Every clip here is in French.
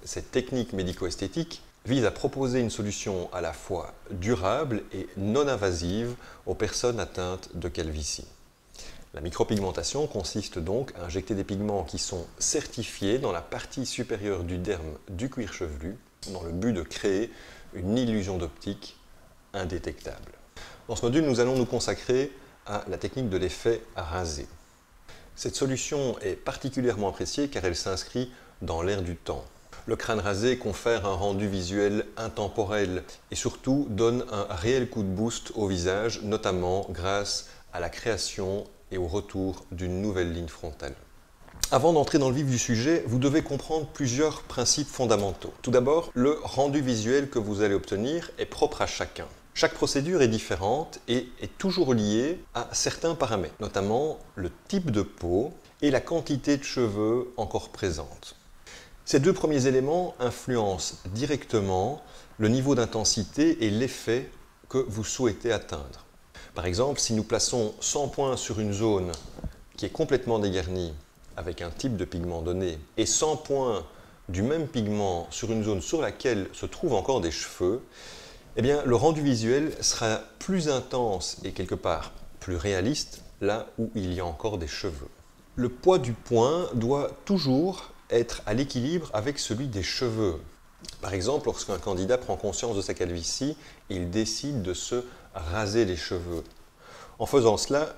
cette technique médico-esthétique vise à proposer une solution à la fois durable et non invasive aux personnes atteintes de calvitie. La micropigmentation consiste donc à injecter des pigments qui sont certifiés dans la partie supérieure du derme du cuir chevelu dans le but de créer une illusion d'optique indétectable. Dans ce module, nous allons nous consacrer à la technique de l'effet rasé. Cette solution est particulièrement appréciée car elle s'inscrit dans l'air du temps. Le crâne rasé confère un rendu visuel intemporel et surtout donne un réel coup de boost au visage, notamment grâce à la création et au retour d'une nouvelle ligne frontale. Avant d'entrer dans le vif du sujet, vous devez comprendre plusieurs principes fondamentaux. Tout d'abord, le rendu visuel que vous allez obtenir est propre à chacun. Chaque procédure est différente et est toujours liée à certains paramètres, notamment le type de peau et la quantité de cheveux encore présente. Ces deux premiers éléments influencent directement le niveau d'intensité et l'effet que vous souhaitez atteindre. Par exemple, si nous plaçons 100 points sur une zone qui est complètement dégarnie avec un type de pigment donné et 100 points du même pigment sur une zone sur laquelle se trouvent encore des cheveux, eh bien, le rendu visuel sera plus intense et quelque part plus réaliste là où il y a encore des cheveux. Le poids du point doit toujours être à l'équilibre avec celui des cheveux. Par exemple, lorsqu'un candidat prend conscience de sa calvitie, il décide de se raser les cheveux. En faisant cela,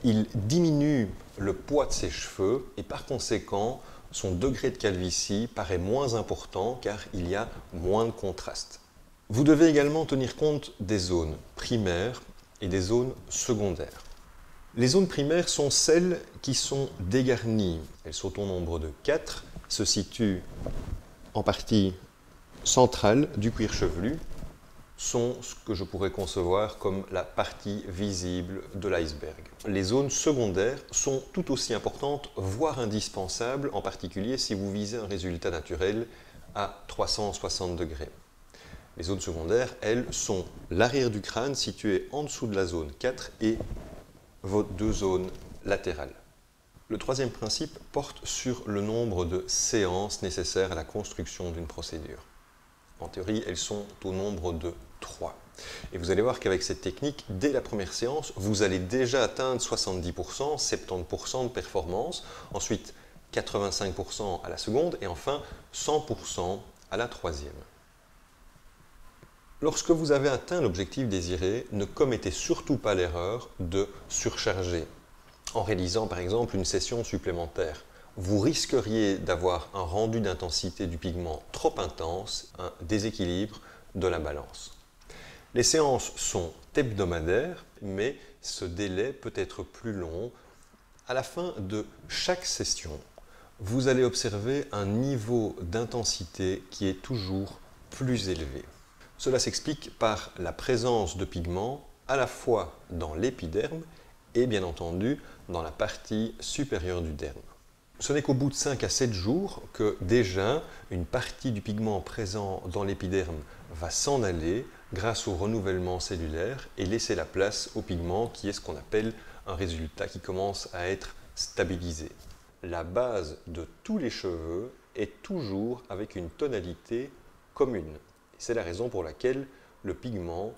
il diminue le poids de ses cheveux et par conséquent, son degré de calvitie paraît moins important car il y a moins de contraste. Vous devez également tenir compte des zones primaires et des zones secondaires. Les zones primaires sont celles qui sont dégarnies. Elles sont au nombre de 4, se situent en partie centrale du cuir chevelu, sont ce que je pourrais concevoir comme la partie visible de l'iceberg. Les zones secondaires sont tout aussi importantes, voire indispensables, en particulier si vous visez un résultat naturel à 360 degrés. Les zones secondaires, elles, sont l'arrière du crâne situé en dessous de la zone 4 et vos deux zones latérales. Le troisième principe porte sur le nombre de séances nécessaires à la construction d'une procédure. En théorie, elles sont au nombre de 3. Et vous allez voir qu'avec cette technique, dès la première séance, vous allez déjà atteindre 70%, 70% de performance, ensuite 85% à la seconde et enfin 100% à la troisième. Lorsque vous avez atteint l'objectif désiré, ne commettez surtout pas l'erreur de surcharger. En réalisant par exemple une session supplémentaire, vous risqueriez d'avoir un rendu d'intensité du pigment trop intense, un déséquilibre de la balance. Les séances sont hebdomadaires, mais ce délai peut être plus long. À la fin de chaque session, vous allez observer un niveau d'intensité qui est toujours plus élevé. Cela s'explique par la présence de pigments à la fois dans l'épiderme et bien entendu dans la partie supérieure du derme. Ce n'est qu'au bout de 5 à 7 jours que déjà une partie du pigment présent dans l'épiderme va s'en aller grâce au renouvellement cellulaire et laisser la place au pigment qui est ce qu'on appelle un résultat qui commence à être stabilisé. La base de tous les cheveux est toujours avec une tonalité commune. C'est la raison pour laquelle le pigment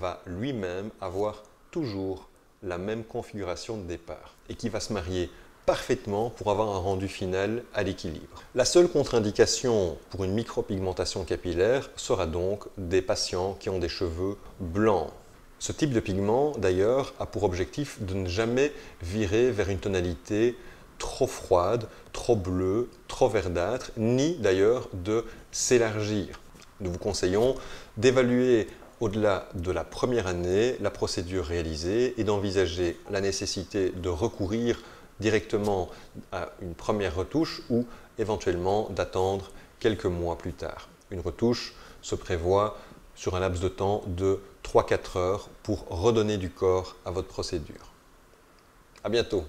va lui-même avoir toujours la même configuration de départ et qui va se marier parfaitement pour avoir un rendu final à l'équilibre. La seule contre-indication pour une micropigmentation capillaire sera donc des patients qui ont des cheveux blancs. Ce type de pigment, d'ailleurs, a pour objectif de ne jamais virer vers une tonalité trop froide, trop bleue, trop verdâtre, ni d'ailleurs de s'élargir. Nous vous conseillons d'évaluer au-delà de la première année la procédure réalisée et d'envisager la nécessité de recourir directement à une première retouche ou éventuellement d'attendre quelques mois plus tard. Une retouche se prévoit sur un laps de temps de 3-4 heures pour redonner du corps à votre procédure. À bientôt.